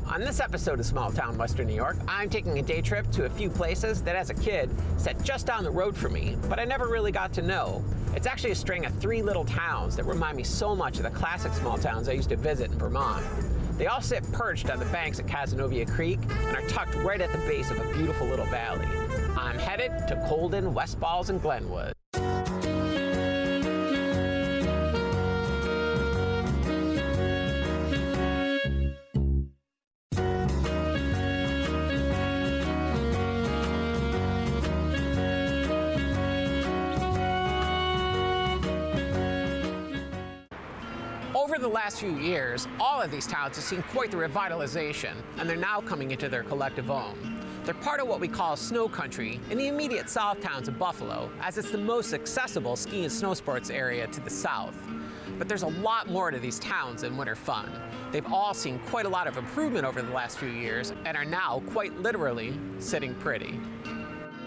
On this episode of Small Town Western New York, I'm taking a day trip to a few places that as a kid sat just down the road from me, but I never really got to know. It's actually a string of 3 little towns that remind me so much of the classic small towns I used to visit in Vermont. They all sit perched on the banks of Cazenovia Creek and are tucked right at the base of a beautiful little valley. I'm headed to Colden, West Falls, and Glenwood. Over the last few years, all of these towns have seen quite the revitalization, and they're now coming into their collective own. They're part of what we call snow country in the immediate south towns of Buffalo, as it's the most accessible ski and snow sports area to the south. But there's a lot more to these towns than winter fun. They've all seen quite a lot of improvement over the last few years and are now, quite literally, sitting pretty.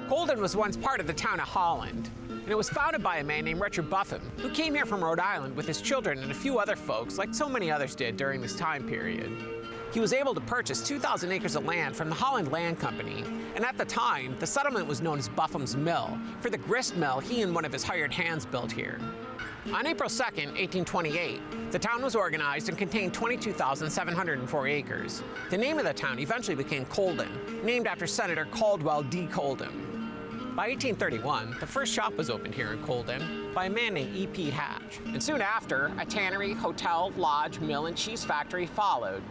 Colden was once part of the town of Holland, and it was founded by a man named Richard Buffum, who came here from Rhode Island with his children and a few other folks, like so many others did during this time period. He was able to purchase 2,000 acres of land from the Holland Land Company, and at the time, the settlement was known as Buffum's Mill, for the grist mill he and one of his hired hands built here. On April 2nd, 1828, the town was organized and contained 22,704 acres. The name of the town eventually became Colden, named after Senator Caldwell D. Colden. By 1831, the first shop was opened here in Colden by a man named E.P. Hatch, and soon after, a tannery, hotel, lodge, mill, and cheese factory followed.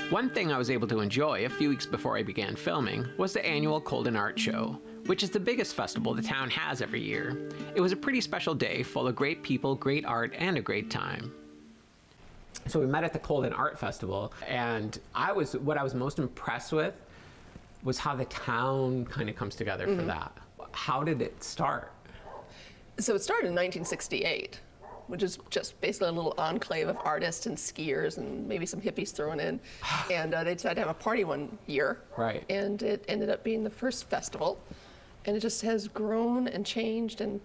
One thing I was able to enjoy a few weeks before I began filming was the annual Colden Art Show, which is the biggest festival the town has every year. It was a pretty special day full of great people, great art, and a great time. So we met at the Colden Art Festival, and what I was most impressed with was how the town kind of comes together for that. How did it start? So it started in 1968, which is just basically a little enclave of artists and skiers and maybe some hippies thrown in. And they decided to have a party one year. Right. And it ended up being the first festival. And it just has grown and changed and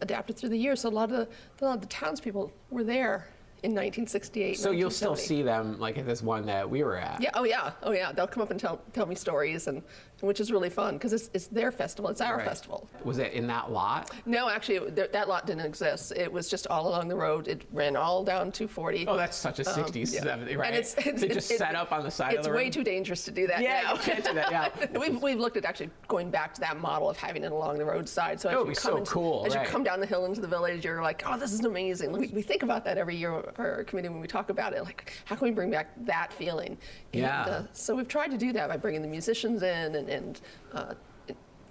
adapted through the years. So a lot of the townspeople were there in 1968. So you'll still see them like at this one that we were at? Yeah, oh yeah. They'll come up and tell me stories, and which is really fun because it's their festival, it's our festival. Was it in that lot? No, actually, that lot didn't exist. It was just all along the road. It ran all down 240. Oh, that's such a 60s, 70s, right? And they just set up on the side of the road? It's way too dangerous to do that now. Yeah, you can't do that, yeah. We've looked at actually going back to that model of having it along the roadside. So it would be so cool, as you come down the hill into the village, you're like, oh, this is amazing. We think about that every year, our committee, when we talk about it, like, how can we bring back that feeling? Yeah. And, so we've tried to do that by bringing the musicians in and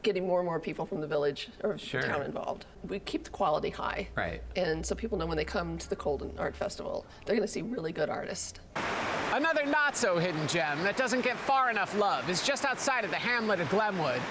getting more and more people from the village or town involved. We keep the quality high. Right. And so people know when they come to the Colden Art Festival, they're going to see really good artists. Another not-so-hidden gem that doesn't get far enough love is just outside of the hamlet of Glenwood.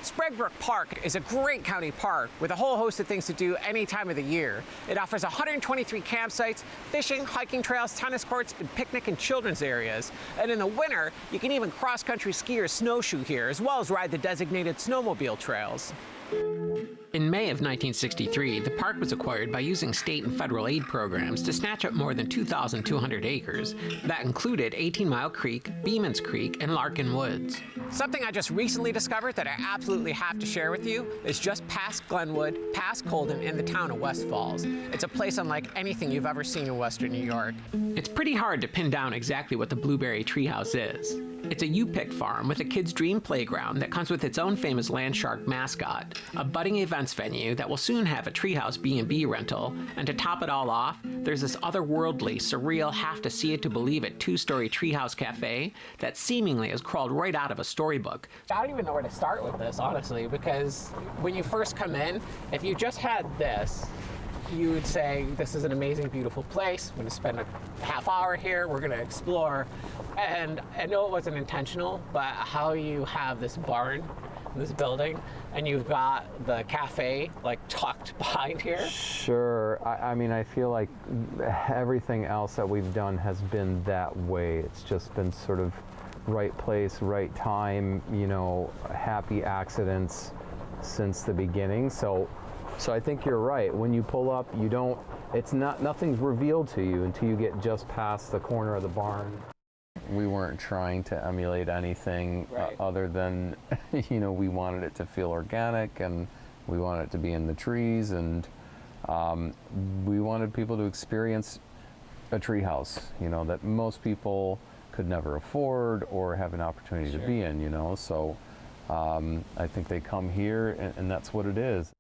Sprauge Brook Park is a great county park with a whole host of things to do any time of the year. It offers 123 campsites, fishing, hiking trails, tennis courts, and picnic and children's areas. And in the winter, you can even cross-country ski or snowshoe here, as well as ride the designated snowmobile trails. In May of 1963, the park was acquired by using state and federal aid programs to snatch up more than 2,200 acres. That included 18 Mile Creek, Beeman's Creek, and Larkin Woods. Something I just recently discovered that I absolutely have to share with you is just past Glenwood, past Colden, and the town of West Falls. It's a place unlike anything you've ever seen in Western New York. It's pretty hard to pin down exactly what the Blueberry Treehouse is. It's a U-Pick farm with a kid's dream playground that comes with its own famous land shark mascot, a budding events venue that will soon have a treehouse B&B rental, and to top it all off, there's this otherworldly, surreal, have-to-see-it-to-believe-it two-story treehouse cafe that seemingly has crawled right out of a storybook. I don't even know where to start with this, honestly, because when you first come in, if you just had this, you would say, this is an amazing, beautiful place. I'm going to spend a half hour here. We're going to explore. And I know it wasn't intentional, but how you have this barn, this building, and you've got the cafe like tucked behind here. Sure. I mean, I feel like everything else that we've done has been that way. It's just been sort of right place, right time, you know, happy accidents since the beginning. So I think you're right. When you pull up, nothing's revealed to you until you get just past the corner of the barn. weren't trying to emulate anything Right. other than, you know, we wanted it to feel organic, and we wanted it to be in the trees, and we wanted people to experience a treehouse, you know, that most people could never afford or have an opportunity to be in, you know. So I think they come here, and that's what it is.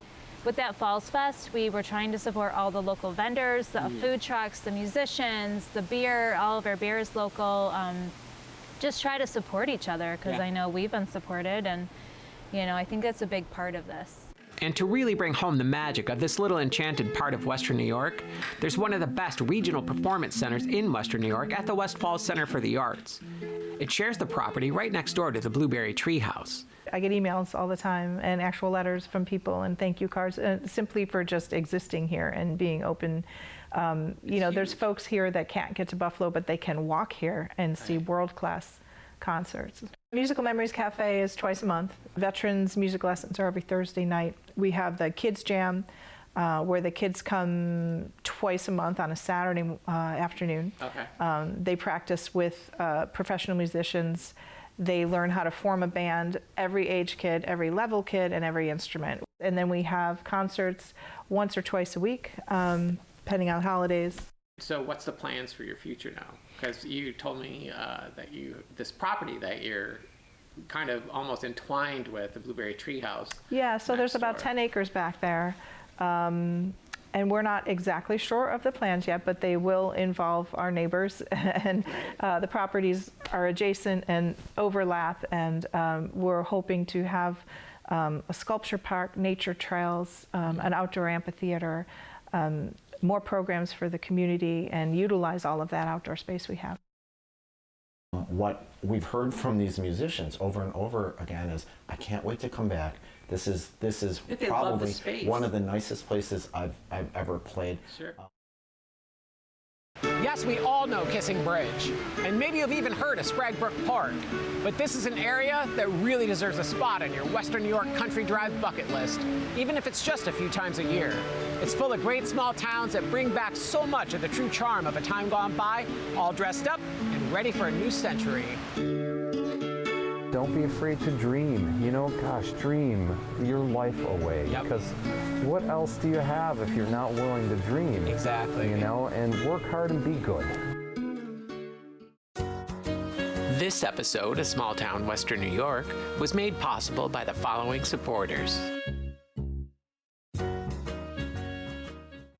With that Falls Fest, we were trying to support all the local vendors, the food trucks, the musicians, the beer, all of our beer is local. Just try to support each other, because I know we've been supported, and you know, I think that's a big part of this. And to really bring home the magic of this little enchanted part of Western New York, there's one of the best regional performance centers in Western New York at the West Falls Center for the Arts. It shares the property right next door to the Blueberry Treehouse. I get emails all the time and actual letters from people and thank you cards, simply for just existing here and being open. You know, there's folks here that can't get to Buffalo, but they can walk here and see world-class concerts. Musical Memories Cafe is twice a month. Veterans music lessons are every Thursday night. We have the Kids Jam, where the kids come twice a month on a Saturday afternoon. Okay. They practice with professional musicians. They learn how to form a band, every age kid, every level kid, and every instrument. And then we have concerts once or twice a week, depending on holidays. So what's the plans for your future now? Because you told me that this property that you're kind of almost entwined with, the Blueberry Treehouse. Yeah, so there's about door. 10 acres back there. And we're not exactly sure of the plans yet, but they will involve our neighbors. And the properties are adjacent and overlap. And we're hoping to have a sculpture park, nature trails, an outdoor amphitheater, more programs for the community, and utilize all of that outdoor space we have. What we've heard from these musicians over and over again is, I can't wait to come back. This is They love the probably space. one of the nicest places I've ever played. Sure. Yes, we all know Kissing Bridge, and maybe you've even heard of Sprauge Brook Park, but this is an area that really deserves a spot on your Western New York country drive bucket list, even if it's just a few times a year. It's full of great small towns that bring back so much of the true charm of a time gone by, all dressed up and ready for a new century. Don't be afraid to dream. You know, gosh, dream your life away. Yep. Because what else do you have if you're not willing to dream? Exactly. You know, and work hard and be good. This episode of Small Town Western New York was made possible by the following supporters.